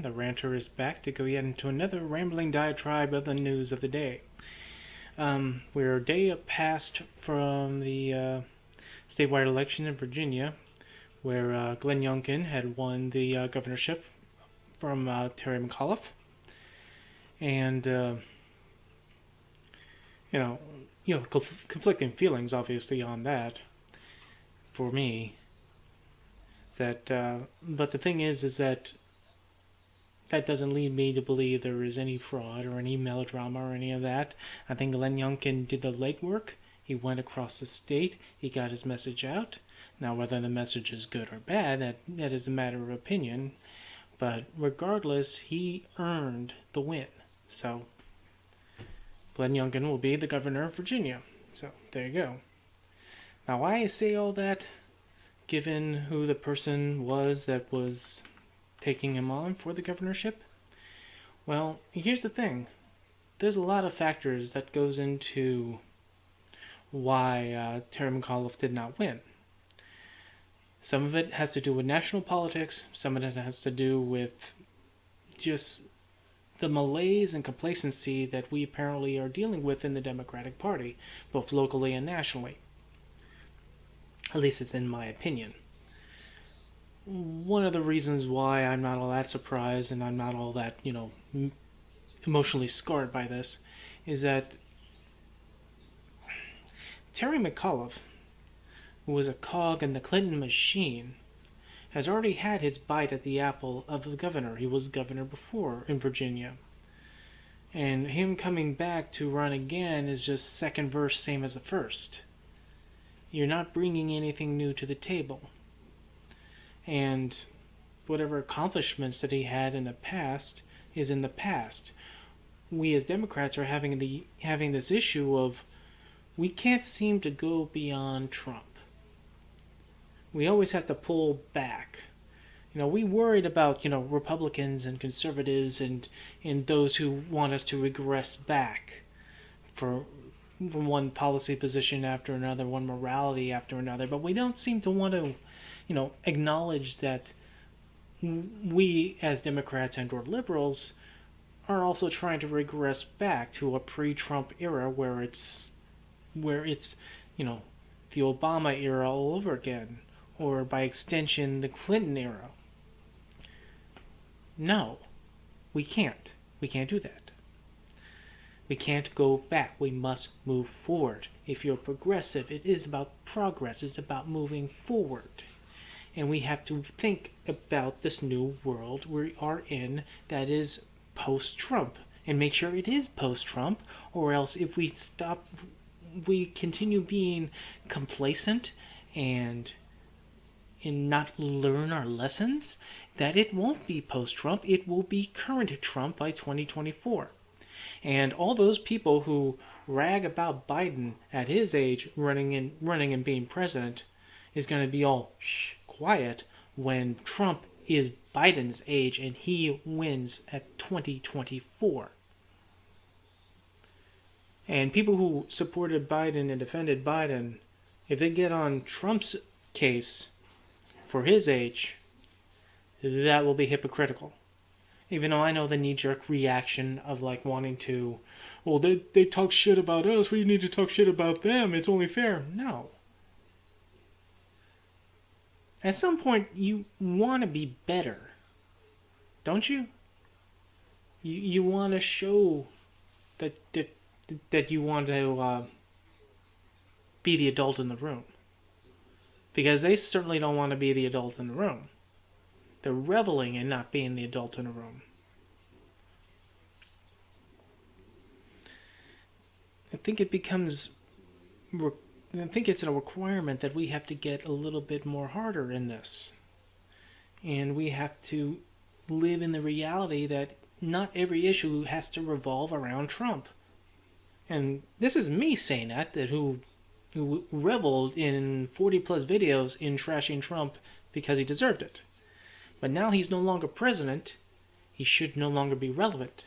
everyone. The Ranter is back to go yet into another rambling diatribe of the news of the day. We're a day past from the statewide election in Virginia, where Glenn Youngkin had won the governorship from Terry McAuliffe. And, conflicting feelings, obviously, on that for me. But the thing is that doesn't lead me to believe there is any fraud or any melodrama or any of that. I think Glenn Youngkin did the legwork. He went across the state. He got his message out. Now, whether the message is good or bad, that is a matter of opinion. But regardless, he earned the win. So, Glenn Youngkin will be the governor of Virginia. So, there you go. Now, why I say all that, given who the person was that was taking him on for the governorship? Well, here's the thing. There's a lot of factors that goes into why Terry McAuliffe did not win. Some of it has to do with national politics. Some of it has to do with just the malaise and complacency that we apparently are dealing with in the Democratic Party, both locally and nationally. At least it's in my opinion. One of the reasons why I'm not all that surprised and I'm not all that, emotionally scarred by this is that Terry McAuliffe, who was a cog in the Clinton machine, has already had his bite at the apple of the governor. He was governor before in Virginia. And him coming back to run again is just second verse, same as the first. You're not bringing anything new to the table. And whatever accomplishments that he had in the past is in the past. We as Democrats are having this issue of we can't seem to go beyond Trump. We always have to pull back. We worried about, Republicans and conservatives and those who want us to regress back from one policy position after another, one morality after another, but we don't seem to want to, acknowledge that we as Democrats and or liberals are also trying to regress back to a pre-Trump era where it's the Obama era all over again, or by extension the Clinton era. No, we can't. We can't do that. We can't go back. We must move forward. If you're progressive, it is about progress. It's about moving forward. And we have to think about this new world we are in that is post-Trump. And make sure it is post-Trump, or else if we continue being complacent and not learn our lessons, that it won't be post-Trump. It will be current Trump by 2024. And all those people who rag about Biden at his age running and being president is going to be all quiet when Trump is Biden's age and he wins at 2024. And people who supported Biden and defended Biden, if they get on Trump's case for his age, that will be hypocritical. Even though I know the knee-jerk reaction of wanting to, well, they talk shit about us, we need to talk shit about them, it's only fair. No. At some point, you want to be better. Don't you? You want to show that you want to be the adult in the room. Because they certainly don't want to be the adult in the room. They're reveling in not being the adult in the room. I think it's a requirement that we have to get a little bit more harder in this. And we have to live in the reality that not every issue has to revolve around Trump. And this is me saying that who reveled in 40 plus videos in trashing Trump because he deserved it. But now he's no longer president. He should no longer be relevant.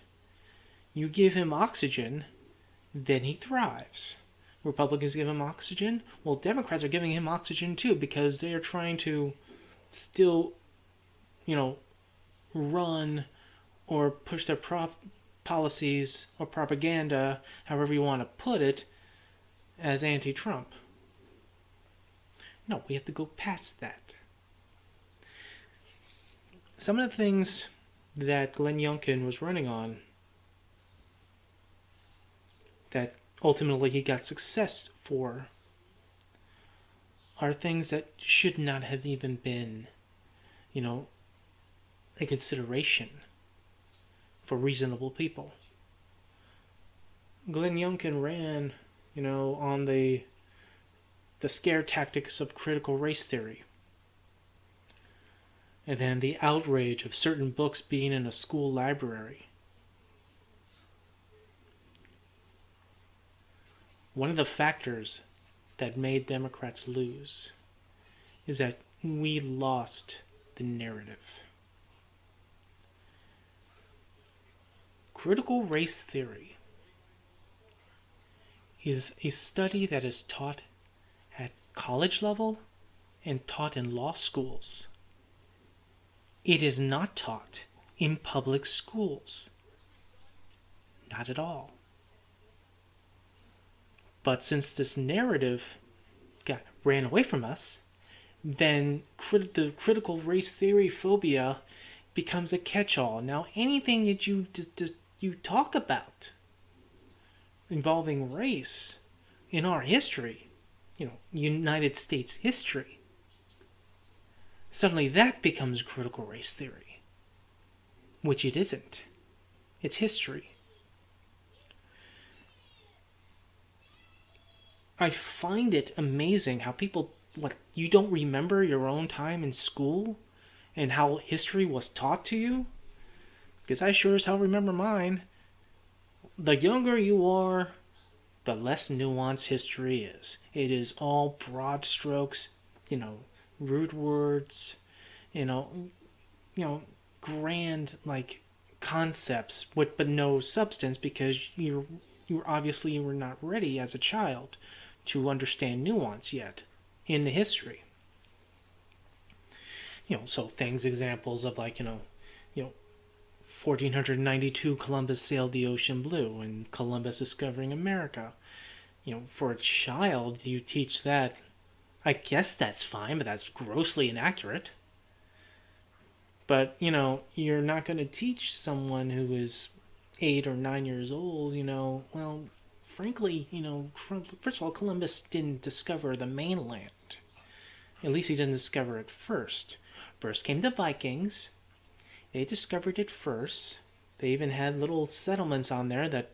You give him oxygen, then he thrives. Republicans give him oxygen. Well, Democrats are giving him oxygen too because they are trying to still, run or push their policies or propaganda, however you want to put it, as anti-Trump. No, we have to go past that. Some of the things that Glenn Youngkin was running on that ultimately he got success for are things that should not have even been, a consideration for reasonable people. Glenn Youngkin ran, on the scare tactics of critical race theory. And then the outrage of certain books being in a school library. One of the factors that made Democrats lose is that we lost the narrative. Critical race theory is a study that is taught at college level and taught in law schools. It is not taught in public schools. Not at all. But since this narrative ran away from us, then the critical race theory phobia becomes a catch-all. Now, anything that you talk about involving race in our history, United States history, suddenly that becomes critical race theory, which it isn't. It's history. I find it amazing how people, you don't remember your own time in school and how history was taught to you? Because I sure as hell remember mine. The younger you are, the less nuanced history is. It is all broad strokes, rude words, grand, concepts, but no substance, because you obviously were not ready as a child to understand nuance yet in the history. So examples of 1492 Columbus sailed the ocean blue and Columbus discovering America. For a child, you teach that. I guess that's fine, but that's grossly inaccurate. But, you're not going to teach someone who is 8 or 9 years old, frankly, first of all, Columbus didn't discover the mainland. At least he didn't discover it first. First came the Vikings. They discovered it first. They even had little settlements on there that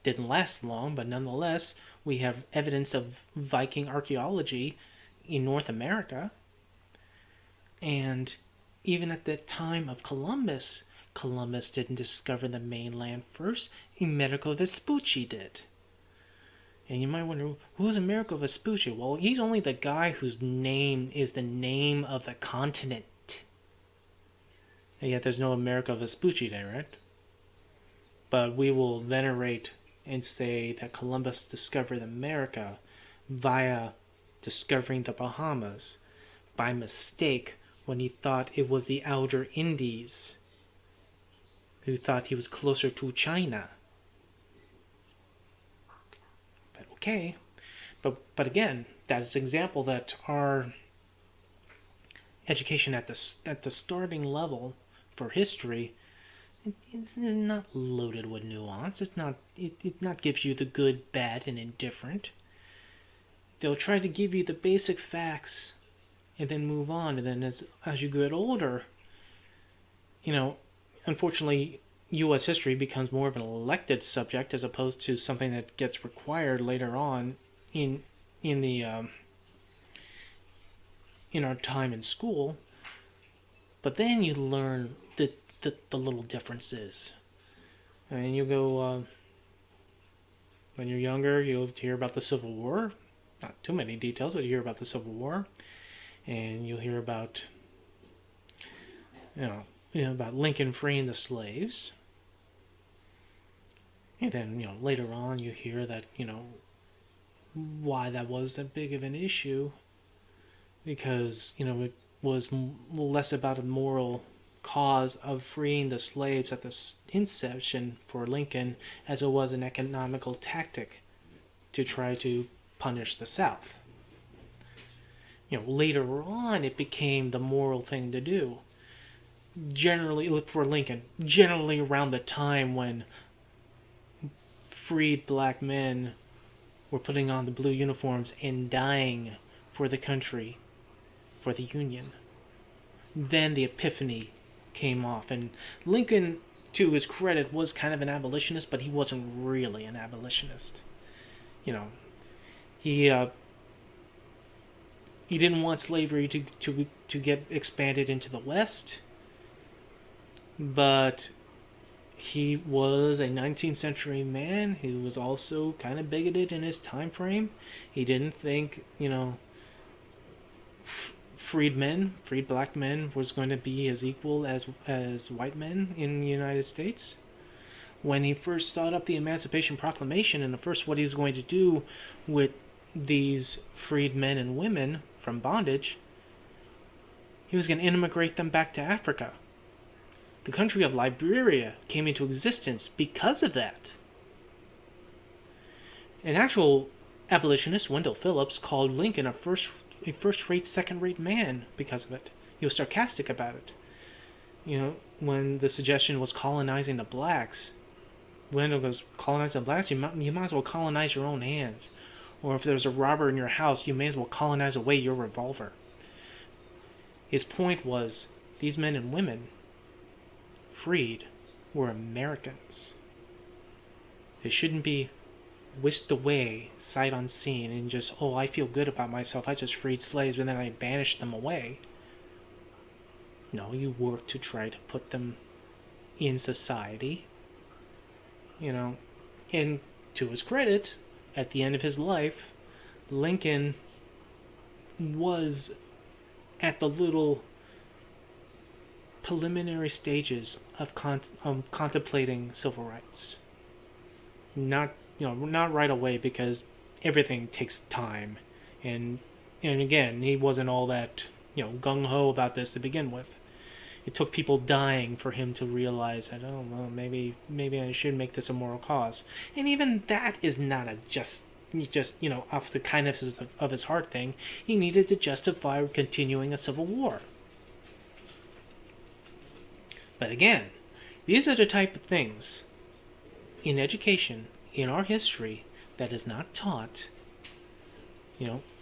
didn't last long, but nonetheless, we have evidence of Viking archaeology in North America. And even at the time of Columbus didn't discover the mainland first. Amerigo Vespucci did. And you might wonder, who's Amerigo Vespucci? Well, he's only the guy whose name is the name of the continent. And yet there's no Amerigo Vespucci Day, right? But we will venerate and say that Columbus discovered America via discovering the Bahamas by mistake when he thought it was the Outer Indies, who thought he was closer to China. But okay. But again, that is an example that our education at the starting level for history, it's not loaded with nuance. It not gives you the good, bad, and indifferent. They'll try to give you the basic facts and then move on. And then as you get older, unfortunately, U.S. history becomes more of an elected subject as opposed to something that gets required later on in our time in school. But then you learn the little differences. And you go, when you're younger, you'll hear about the Civil War. Not too many details, but you hear about the Civil War. And you'll hear about, about Lincoln freeing the slaves. And then, later on you hear that, why that was that big of an issue. Because, it was less about a moral cause of freeing the slaves at the inception for Lincoln as it was an economical tactic to try to punish the South. Later on it became the moral thing to do. Generally, for Lincoln, generally around the time when freed black men were putting on the blue uniforms and dying for the country, for the Union. Then the epiphany came off, and Lincoln, to his credit, was kind of an abolitionist, but he wasn't really an abolitionist. He didn't want slavery to get expanded into the West, but he was a 19th century man who was also kind of bigoted in his time frame. He didn't think, freed black men was going to be as equal as white men in the United States. When he first thought up the Emancipation Proclamation and what he was going to do with these freed men and women from bondage, he was going to immigrate them back to Africa. The country of Liberia came into existence because of that. An actual abolitionist, Wendell Phillips, called Lincoln a first-rate, second-rate man because of it. He was sarcastic about it. When the suggestion was colonizing the blacks, Wendell goes, colonize the blacks? You might as well colonize your own hands. Or if there's a robber in your house, you may as well colonize away your revolver. His point was, these men and women freed were Americans. They shouldn't be whisked away sight unseen and just, I feel good about myself, I just freed slaves and then I banished them away. No, you work to try to put them in society. And to his credit, at the end of his life, Lincoln was at the little preliminary stages of contemplating civil rights. Not right away, because everything takes time, and again, he wasn't all that gung-ho about this to begin with. It took people dying for him to realize that, maybe I should make this a moral cause. And even that is not a just off the kindness of his heart thing. He needed to justify continuing a civil war. But again, these are the type of things in education, in our history, that is not taught,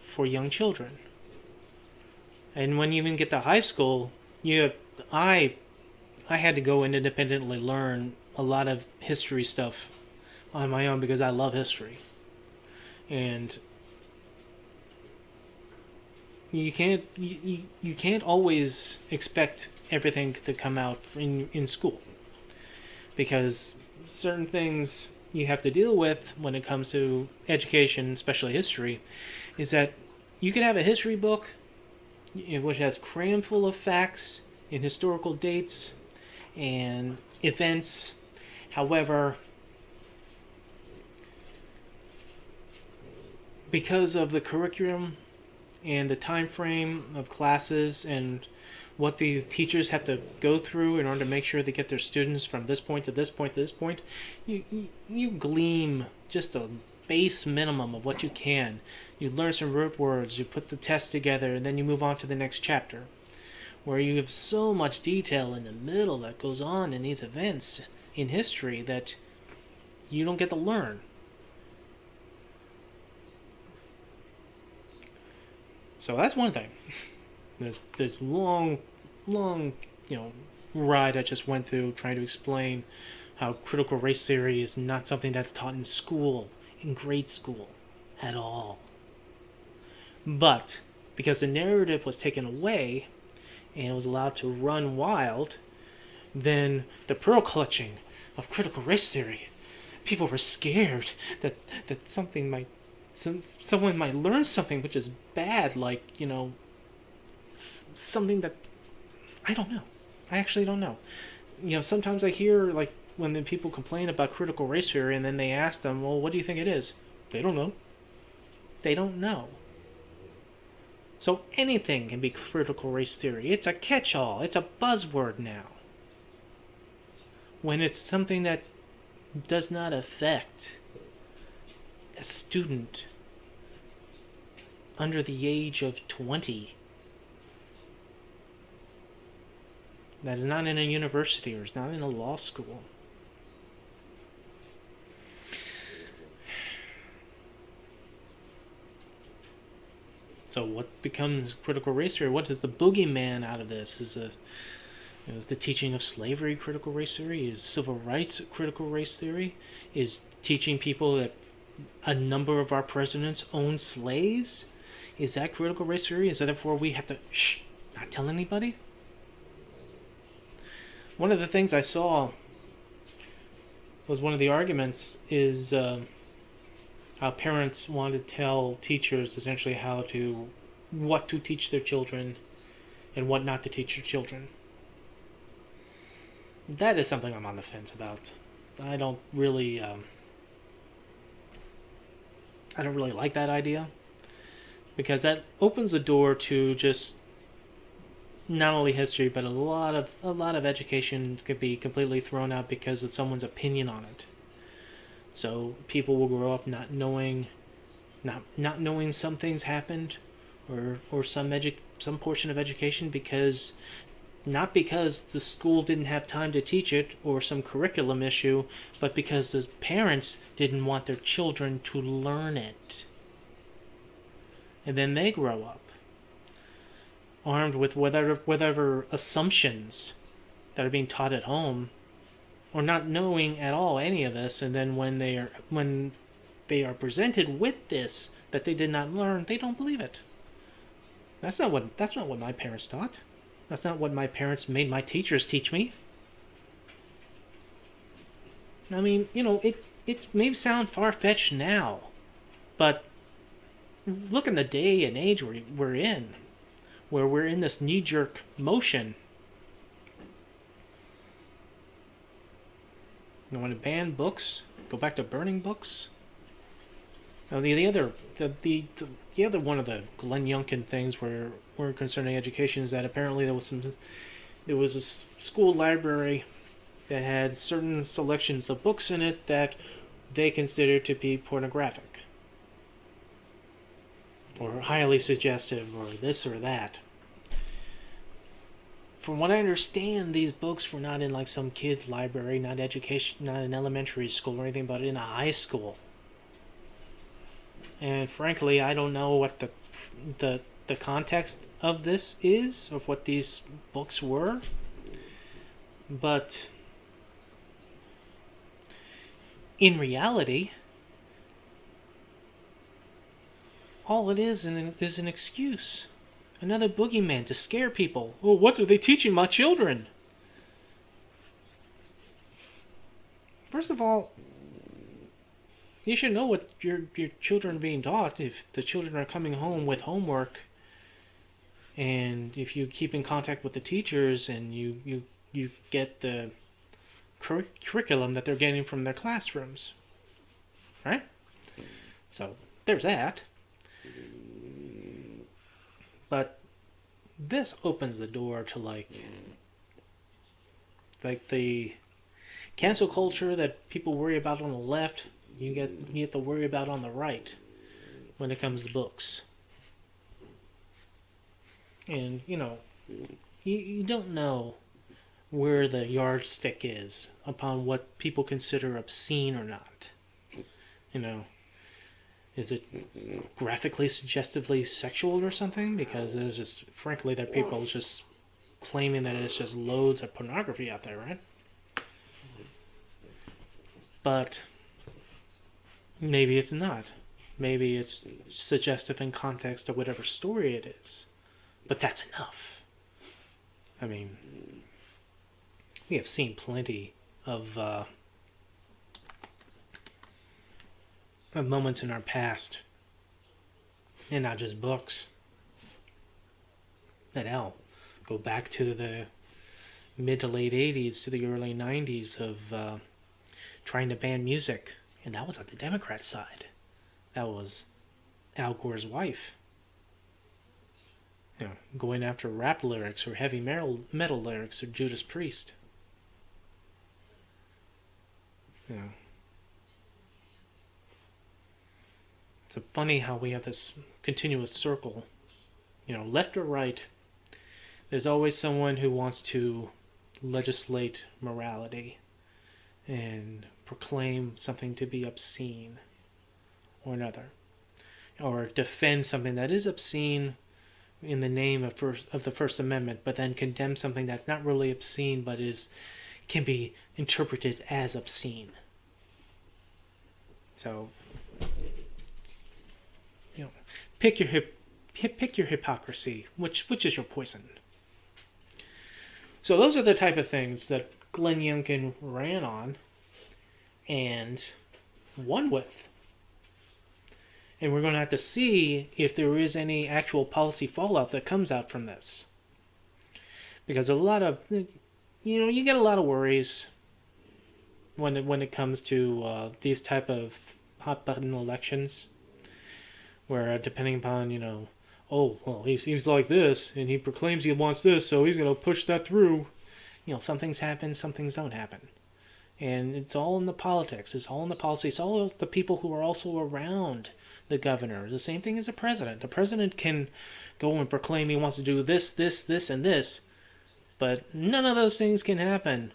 for young children. And when you even get to high school, I had to go and independently learn a lot of history stuff on my own because I love history. And you can't always expect everything to come out in school, because certain things you have to deal with when it comes to education, especially history, is that you could have a history book which has crammed full of facts and historical dates and events. However, because of the curriculum and the time frame of classes and what the teachers have to go through in order to make sure they get their students from this point to this point to this point, you glean just a base minimum of what you can. You learn some root words, you put the test together, and then you move on to the next chapter, where you have so much detail in the middle that goes on in these events in history that you don't get to learn. So that's one thing. This long ride I just went through trying to explain how critical race theory is not something that's taught in school, in grade school, at all. But because the narrative was taken away and it was allowed to run wild, then the pearl clutching of critical race theory, people were scared that someone might learn something which is bad, like, something that I don't know. I actually don't know. Sometimes I hear, like, when the people complain about critical race theory and then they ask them, well, what do you think it is? They don't know. They don't know. So anything can be critical race theory. It's a catch-all. It's a buzzword now. When it's something that does not affect a student under the age of 20, that is not in a university or is not in a law school. So what becomes critical race theory? What is the boogeyman out of this? Is the teaching of slavery critical race theory? Is civil rights critical race theory? Is teaching people that a number of our presidents owned slaves? Is that critical race theory? Is that therefore we have to not tell anybody? One of the things I saw was one of the arguments is how parents want to tell teachers essentially what to teach their children and what not to teach their children. That is something I'm on the fence about. I don't really like that idea, because that opens the door to just not only history but a lot of education could be completely thrown out because of someone's opinion on it. So people will grow up not knowing some things happened, or some portion of education not because the school didn't have time to teach it or some curriculum issue, but because the parents didn't want their children to learn it. And then they grow up armed with whatever assumptions that are being taught at home, or not knowing at all any of this, and then when they are presented with this that they did not learn, they don't believe it. That's not what my parents taught. That's not what my parents made my teachers teach me. I mean, it may sound far-fetched now, but look in the day and age we're in, where we're in this knee-jerk motion. You want to ban books? Go back to burning books? Now, the other one of the Glenn Youngkin things were concerning education is that apparently there was a school library that had certain selections of books in it that they considered to be pornographic or highly suggestive or this or that. From what I understand, these books were not in like some kid's library, not in elementary school or anything, but in a high school. And frankly, I don't know what the context of this is, of what these books were. But in reality, all it is an excuse. Another boogeyman to scare people. Oh, what are they teaching my children? First of all, you should know what your children are being taught. If the children are coming home with homework, and if you keep in contact with the teachers and you get the curriculum that they're getting from their classrooms, right? So there's that. But this opens the door to like the cancel culture that people worry about on the left. You get to worry about on the right when it comes to books. And you don't know where the yardstick is upon what people consider obscene or not. Is it graphically, suggestively sexual or something? Because there's just, frankly, that people just claiming that it's just loads of pornography out there, right? But maybe it's not. Maybe it's suggestive in context of whatever story it is. But that's enough. I mean, we have seen plenty of moments in our past, and not just books, that go back to the mid to late 80s to the early 90s of trying to ban music, and that was on the Democrat side. That was Al Gore's wife. going after rap lyrics or heavy metal lyrics or Judas Priest. You know, it's funny how we have this continuous circle. Left or right, there's always someone who wants to legislate morality and proclaim something to be obscene or another, or defend something that is obscene in the name of the First Amendment, but then condemn something that's not really obscene but can be interpreted as obscene. So, pick your hypocrisy. Which is your poison? So those are the type of things that Glenn Youngkin ran on and won with. And we're going to have to see if there is any actual policy fallout that comes out from this. Because a lot of, you get a lot of worries when it comes to these type of hot button elections, where depending upon, oh, well, he's like this, and he proclaims he wants this, so he's going to push that through. Some things happen, some things don't happen. And it's all in the politics. It's all in the policy. It's all the people who are also around the governor. The same thing as a president. The president can go and proclaim he wants to do this, this, this, and this, but none of those things can happen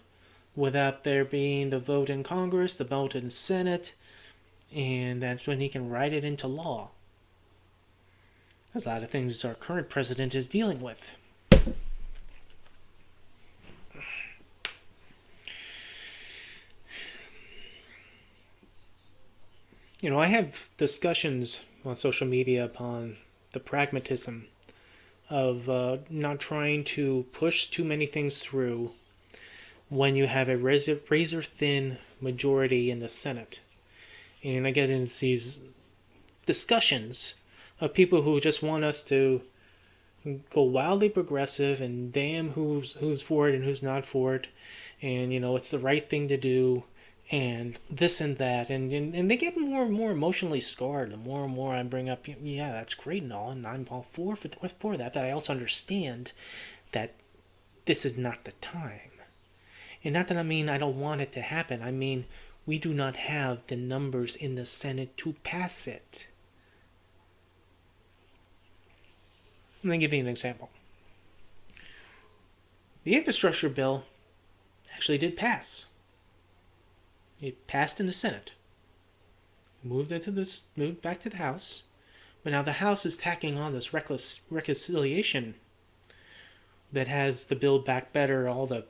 without there being the vote in Congress, the vote in Senate, and that's when he can write it into law. There's a lot of things our current president is dealing with. I have discussions on social media upon the pragmatism of not trying to push too many things through when you have a razor-thin majority in the Senate. And I get into these discussions of people who just want us to go wildly progressive and damn who's for it and who's not for it, and it's the right thing to do, and this and that, and they get more and more emotionally scarred the more and more I bring up, yeah, that's great and all, and I'm all for that, but I also understand that this is not the time. And not that I mean I don't want it to happen, I mean we do not have the numbers in the Senate to pass it. Let me give you an example. The infrastructure bill actually did pass. It passed in the Senate. Moved back to the House. But now the House is tacking on this reckless reconciliation that has the Build Back Better, all the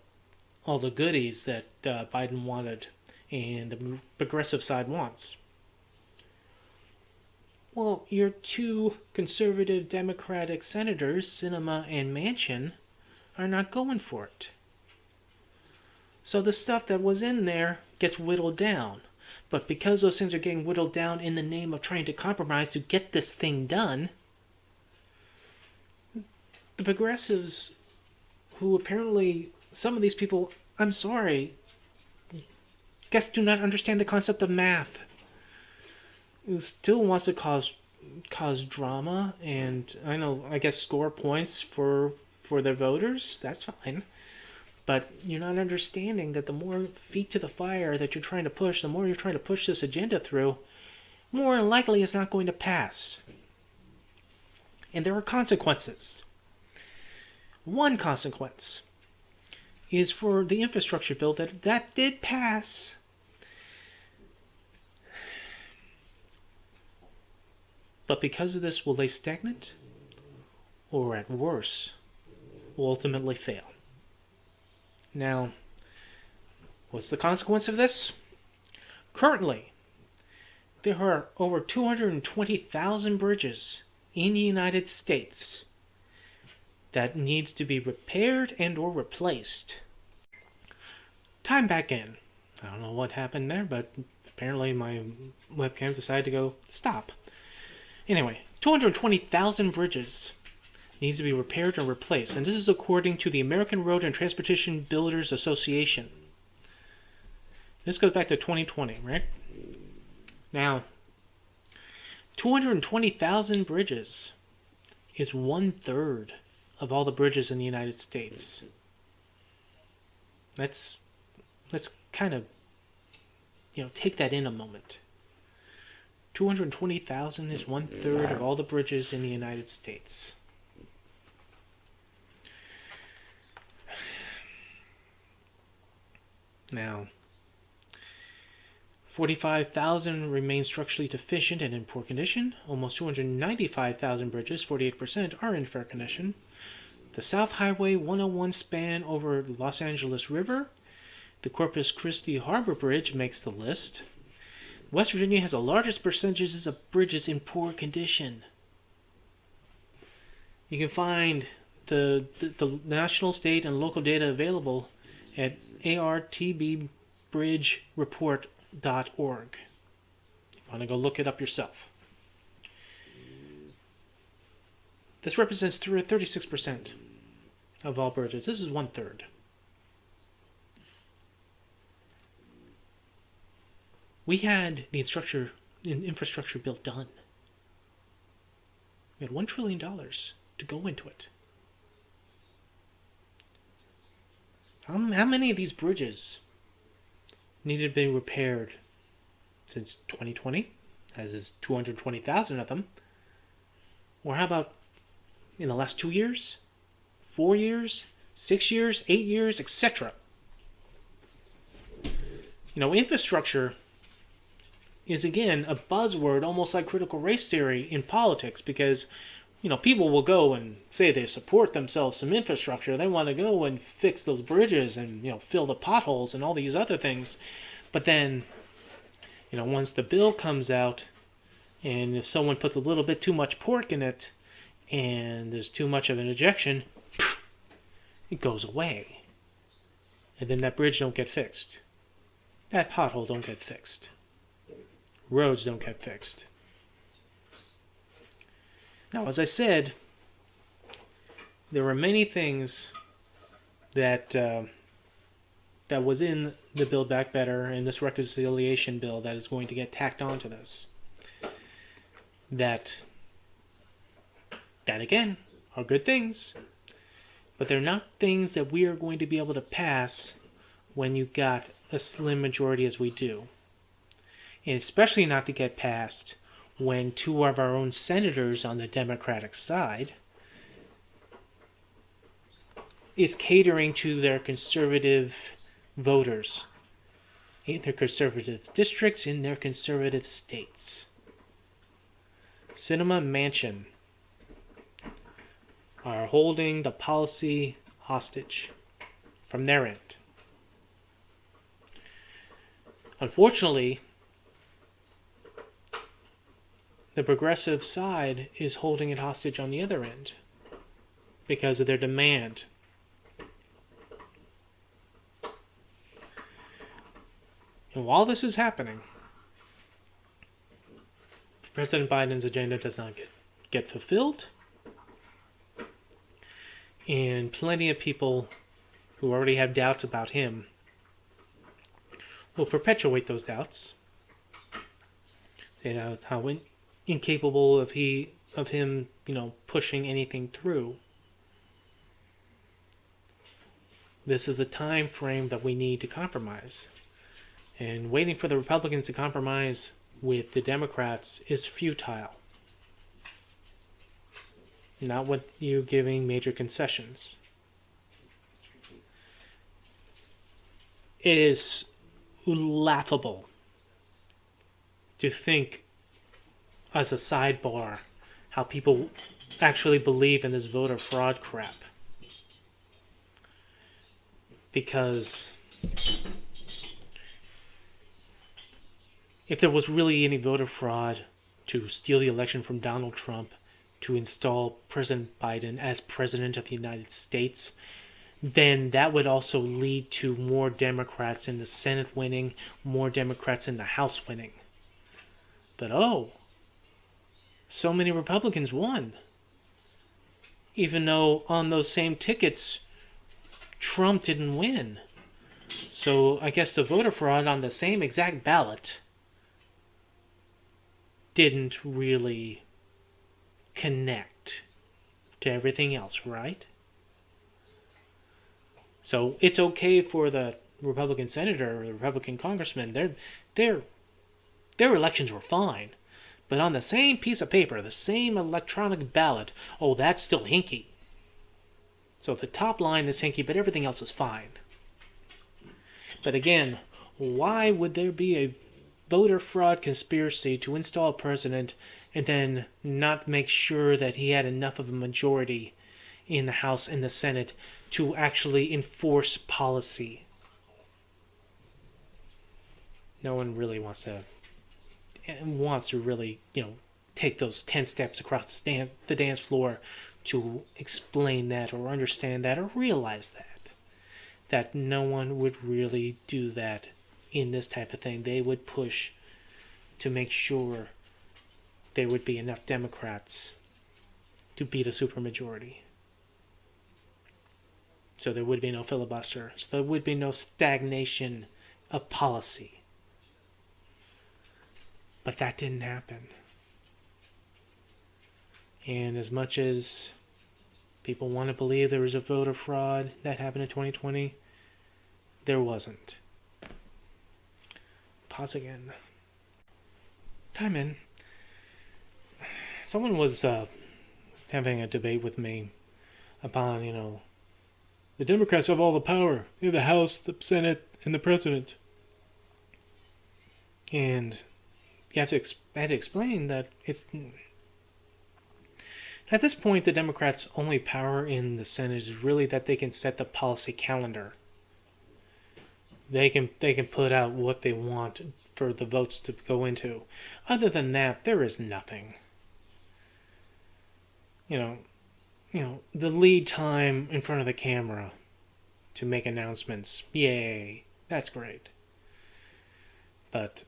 goodies that Biden wanted and the progressive side wants. Well, your two conservative Democratic senators, Sinema and Manchin, are not going for it. So the stuff that was in there gets whittled down. But because those things are getting whittled down in the name of trying to compromise to get this thing done, the progressives, who apparently, some of these people, I'm sorry, guess do not understand the concept of math, who still wants to cause drama and, I guess score points for their voters, that's fine. But you're not understanding that the more feet to the fire that you're trying to push, the more you're trying to push this agenda through, more likely it's not going to pass. And there are consequences. One consequence is for the infrastructure bill that did pass. But because of this, will they stagnate? Or at worst, will ultimately fail? Now, what's the consequence of this? Currently, there are over 220,000 bridges in the United States that needs to be repaired and or replaced. Time back in. I don't know what happened there, but apparently my webcam decided to go stop. Anyway, 220,000 bridges needs to be repaired and replaced, and this is according to the American Road and Transportation Builders Association. This goes back to 2020, right? Now, 220,000 bridges is 1/3 of all the bridges in the United States. Let's kind of, take that in a moment. 220,000 is 1/3 of all the bridges in the United States. Now, 45,000 remain structurally deficient and in poor condition. Almost 295,000 bridges, 48%, are in fair condition. The South Highway 101 span over the Los Angeles River. The Corpus Christi Harbor Bridge makes the list. West Virginia has the largest percentages of bridges in poor condition. You can find the national, state, and local data available at artbbridgereport.org. You want to go look it up yourself. This represents 36% of all bridges. This is 1/3. We had the infrastructure bill done. We had $1 trillion to go into it. How many of these bridges needed to be repaired since 2020, as is 220,000 of them? Or how about in the last 2 years, 4 years, 6 years, 8 years, etc.? Infrastructure is, again, a buzzword, almost like critical race theory in politics, because people will go and say they support themselves some infrastructure. They want to go and fix those bridges and fill the potholes and all these other things. But then, once the bill comes out, and if someone puts a little bit too much pork in it, and there's too much of an ejection, it goes away, and then that bridge don't get fixed. That pothole don't get fixed. Roads don't get fixed. Now, as I said, there were many things that was in the Build Back Better and this reconciliation bill that is going to get tacked onto this. That again are good things, but they're not things that we are going to be able to pass when you've got a slim majority as we do. And especially not to get passed when 2 of our own senators on the Democratic side is catering to their conservative voters, in their conservative districts, in their conservative states. Cinema Mansion are holding the policy hostage from their end. Unfortunately, the progressive side is holding it hostage on the other end because of their demand. And while this is happening, President Biden's agenda does not get fulfilled, and plenty of people who already have doubts about him will perpetuate those doubts. Say how incapable of him, pushing anything through. This is the time frame that we need to compromise. And waiting for the Republicans to compromise with the Democrats is futile. Not with you giving major concessions. It is laughable to think, as a sidebar, how people actually believe in this voter fraud crap. Because if there was really any voter fraud to steal the election from Donald Trump to install President Biden as President of the United States, then that would also lead to more Democrats in the Senate winning, more Democrats in the House winning. But so many Republicans won. Even though on those same tickets, Trump didn't win. So I guess the voter fraud on the same exact ballot didn't really connect to everything else, right? So it's okay for the Republican senator or the Republican congressman. Their their elections were fine, but on the same piece of paper, the same electronic ballot, oh, that's still hinky. So the top line is hinky, but everything else is fine. But again, why would there be a voter fraud conspiracy to install a president and then not make sure that he had enough of a majority in the House and the Senate to actually enforce policy? No one really wants to really, take those 10 steps across the dance floor to explain that or understand that or realize that no one would really do that in this type of thing. They would push to make sure there would be enough Democrats to beat a supermajority. So there would be no filibuster. So there would be no stagnation of policy. But that didn't happen. And as much as people want to believe there was a voter fraud that happened in 2020, there wasn't. Pause again. Time in. Someone was having a debate with me upon, the Democrats have all the power. They have the House, the Senate, and the President. And I had to explain that it's... At this point, the Democrats' only power in the Senate is really that they can set the policy calendar. They can put out what they want for the votes to go into. Other than that, there is nothing. The lead time in front of the camera to make announcements. Yay, that's great. But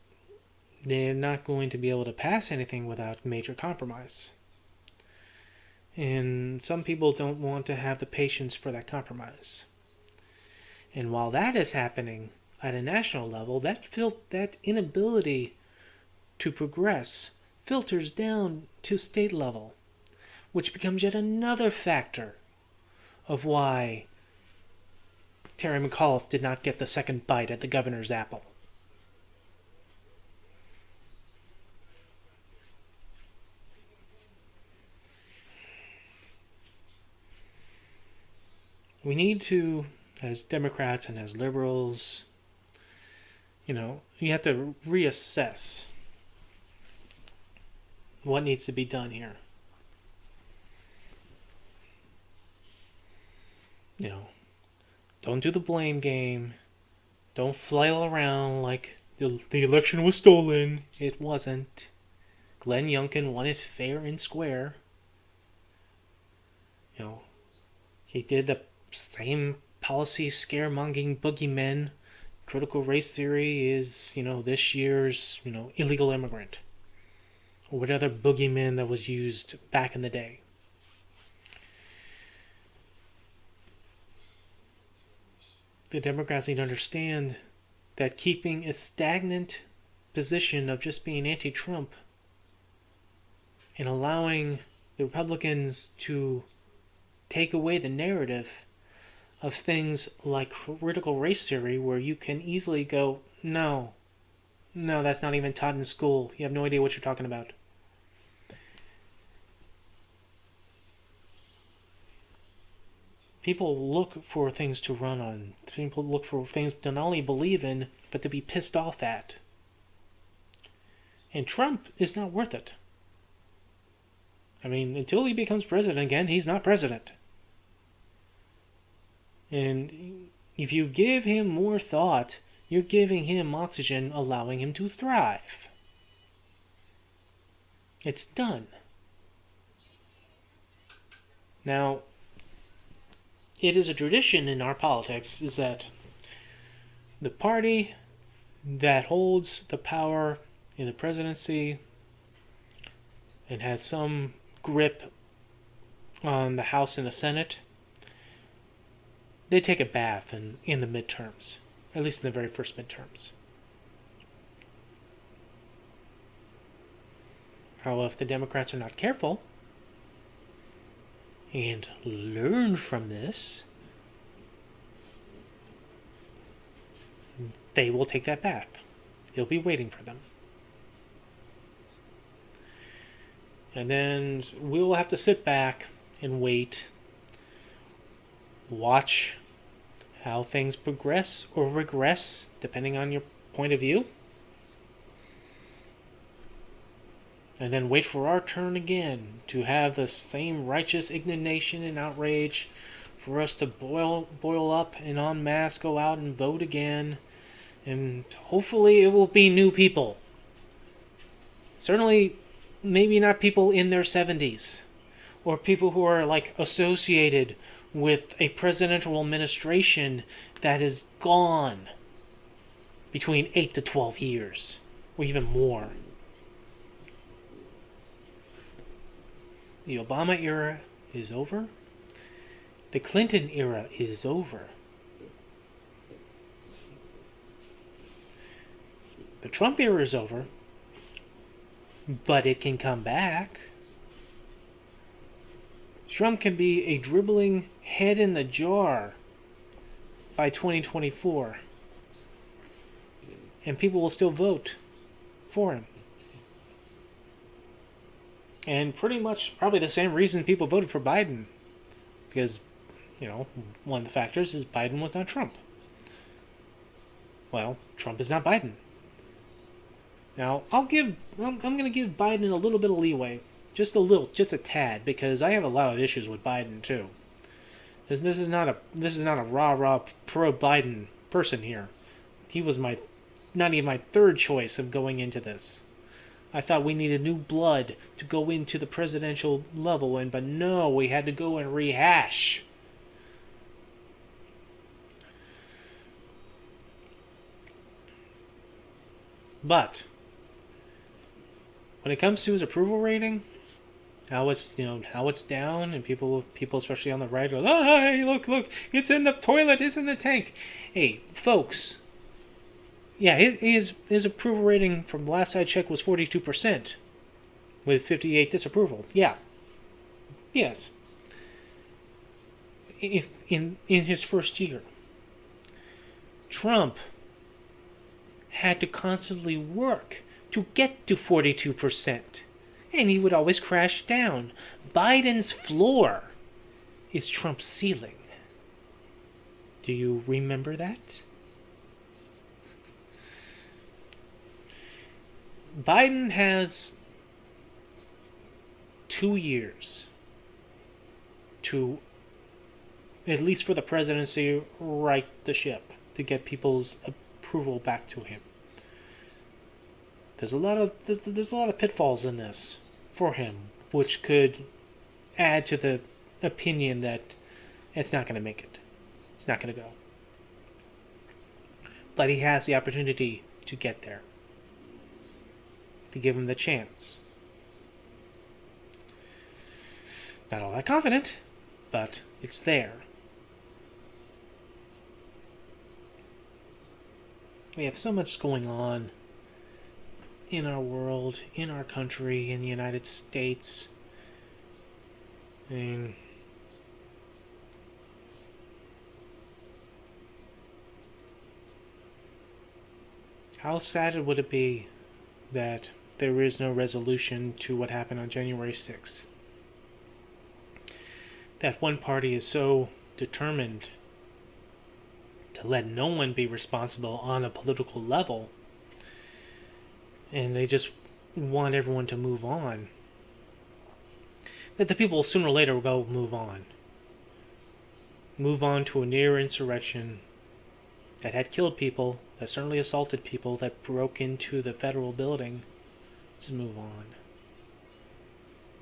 they're not going to be able to pass anything without major compromise. And some people don't want to have the patience for that compromise. And while that is happening at a national level, that inability to progress filters down to state level, which becomes yet another factor of why Terry McAuliffe did not get the second bite at the governor's apple. We need to, as Democrats and as liberals, you have to reassess what needs to be done here. Don't do the blame game. Don't flail around like the election was stolen. It wasn't. Glenn Youngkin won it fair and square. He did the same policy scaremongering boogeymen. Critical race theory is, this year's, illegal immigrant. Or whatever boogeyman that was used back in the day. The Democrats need to understand that keeping a stagnant position of just being anti-Trump and allowing the Republicans to take away the narrative of things like critical race theory, where you can easily go, no, that's not even taught in school. You have no idea what you're talking about. People look for things to run on. People look for things to not only believe in, but to be pissed off at. And Trump is not worth it. Until he becomes president again, he's not president. And if you give him more thought, you're giving him oxygen, allowing him to thrive. It's done. Now, it is a tradition in our politics is that the party that holds the power in the presidency and has some grip on the House and the Senate, they take a bath in the midterms, at least in the very first midterms. However, if the Democrats are not careful, and learn from this, they will take that path. It'll be waiting for them. And then we will have to sit back and wait, watch how things progress or regress, depending on your point of view. And then wait for our turn again to have the same righteous indignation and outrage, for us to boil up and en masse go out and vote again. And hopefully it will be new people. Certainly, maybe not people in their 70s, or people who are like associated with a presidential administration that is gone between 8 to 12 years, or even more. The Obama era is over. The Clinton era is over. The Trump era is over, but it can come back. Trump can be a dribbling head in the jar by 2024, and people will still vote for him. And pretty much probably the same reason people voted for Biden. Because, one of the factors is Biden was not Trump. Well, Trump is not Biden. Now, I'm going to give Biden a little bit of leeway. Just a tad, because I have a lot of issues with Biden too. This is not a rah-rah pro-Biden person here. He was not even my third choice of going into this. I thought we needed new blood to go into the presidential level, but no, we had to go and rehash. But when it comes to his approval rating, how it's down, and people especially on the right go, hey, look, it's in the toilet, it's in the tank. Hey, folks. Yeah, his approval rating from the last I checked was 42%, with 58 disapproval. Yeah. Yes. If in his first year, Trump had to constantly work to get to 42%, and he would always crash down. Biden's floor is Trump's ceiling. Do you remember that? Biden has 2 years to, at least for the presidency, right the ship to get people's approval back to him. There's a lot of pitfalls in this for him, which could add to the opinion that it's not going to make it. It's not going to go. But he has the opportunity to get there. To give him the chance. Not all that confident, but it's there. We have so much going on in our world, in our country, in the United States. And how sad would it be that there is no resolution to what happened on January 6th? That one party is so determined to let no one be responsible on a political level, and they just want everyone to move on, that the people sooner or later will move on. Move on to a near insurrection that had killed people, that certainly assaulted people, that broke into the federal building. To move on.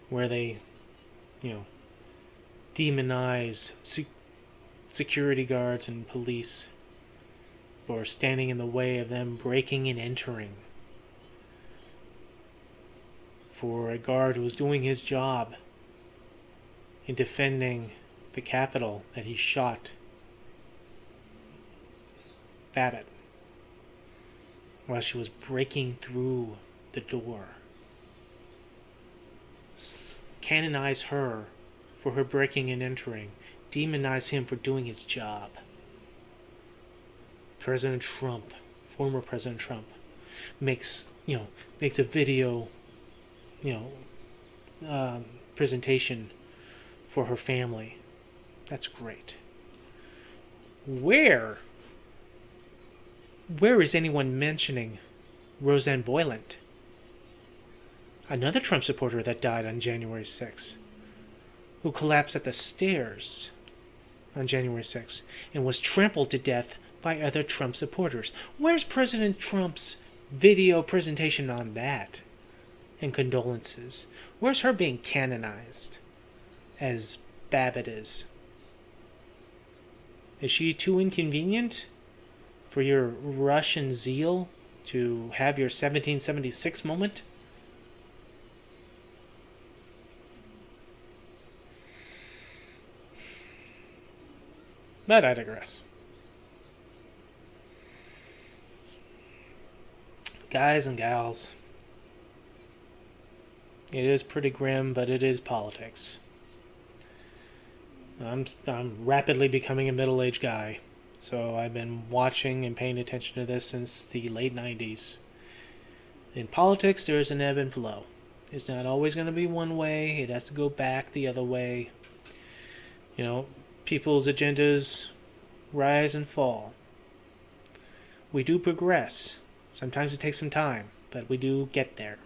Where they, demonize security guards and police for standing in the way of them breaking and entering. For a guard who was doing his job in defending the Capitol that he shot Babbitt while she was breaking through the door. Canonize her for her breaking and entering, demonize him for doing his job. President Trump, former President Trump, makes a video, presentation for her family. That's great. Where is anyone mentioning Roseanne Boyland, another Trump supporter that died on January 6th, who collapsed at the stairs on January 6th and was trampled to death by other Trump supporters? Where's President Trump's video presentation on that? And condolences. Where's her being canonized as Babbitt is? Is she too inconvenient for your Russian zeal to have your 1776 moment? But I digress. Guys and gals, it is pretty grim, but it is politics. I'm rapidly becoming a middle-aged guy, so I've been watching and paying attention to this since the late 90s. In politics, there's an ebb and flow. It's not always going to be one way. It has to go back the other way. People's agendas rise and fall. We do progress. Sometimes it takes some time, but we do get there.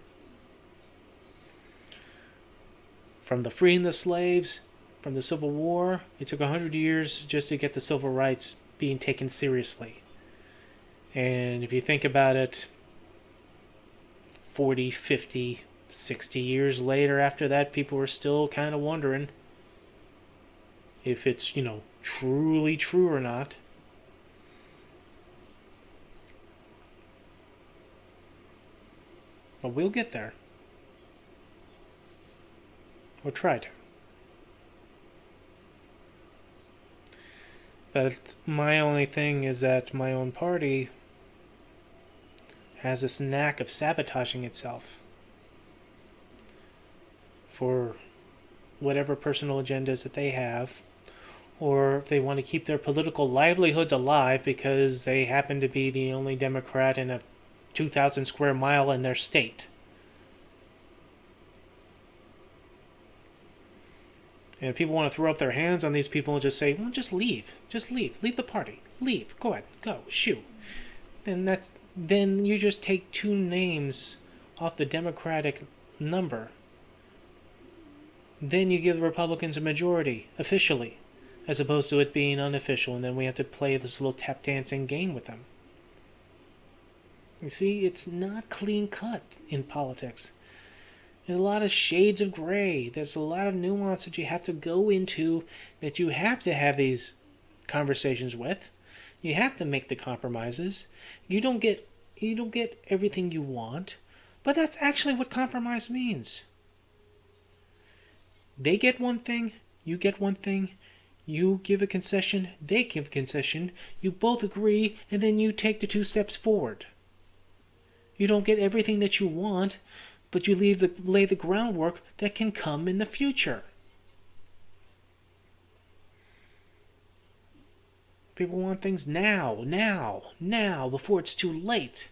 From the freeing the slaves, from the Civil War, it took 100 years just to get the civil rights being taken seriously. And if you think about it, 40, 50, 60 years later after that, people were still kind of wondering if it's, truly true or not. But we'll get there. Or try to. But my only thing is that my own party has this knack of sabotaging itself for whatever personal agendas that they have, or if they want to keep their political livelihoods alive because they happen to be the only Democrat in a 2,000 square mile in their state. And if people want to throw up their hands on these people and just say, well, just leave. Just leave. Leave the party. Leave. Go ahead. Go. Shoo. Then you just take two names off the Democratic number. Then you give the Republicans a majority, officially, as opposed to it being unofficial, and then we have to play this little tap dancing game with them. You see, it's not clean cut in politics. There's a lot of shades of gray. There's a lot of nuance that you have to go into, that you have to have these conversations with. You have to make the compromises. You don't get everything you want, but that's actually what compromise means. They get one thing, you get one thing, you give a concession, they give a concession, you both agree, and then you take the 2 steps forward. You don't get everything that you want, but you lay the groundwork that can come in the future. People want things now, before it's too late.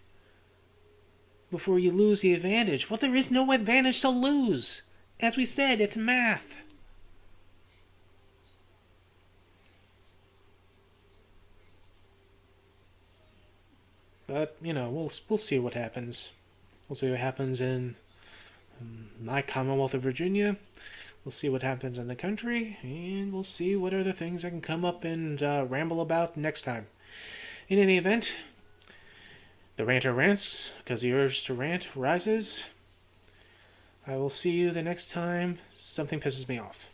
Before you lose the advantage. Well, there is no advantage to lose. As we said, it's math. But, we'll see what happens. We'll see what happens in my Commonwealth of Virginia. We'll see what happens in the country. And we'll see what other things I can come up and ramble about next time. In any event, the ranter rants because the urge to rant rises. I will see you the next time something pisses me off.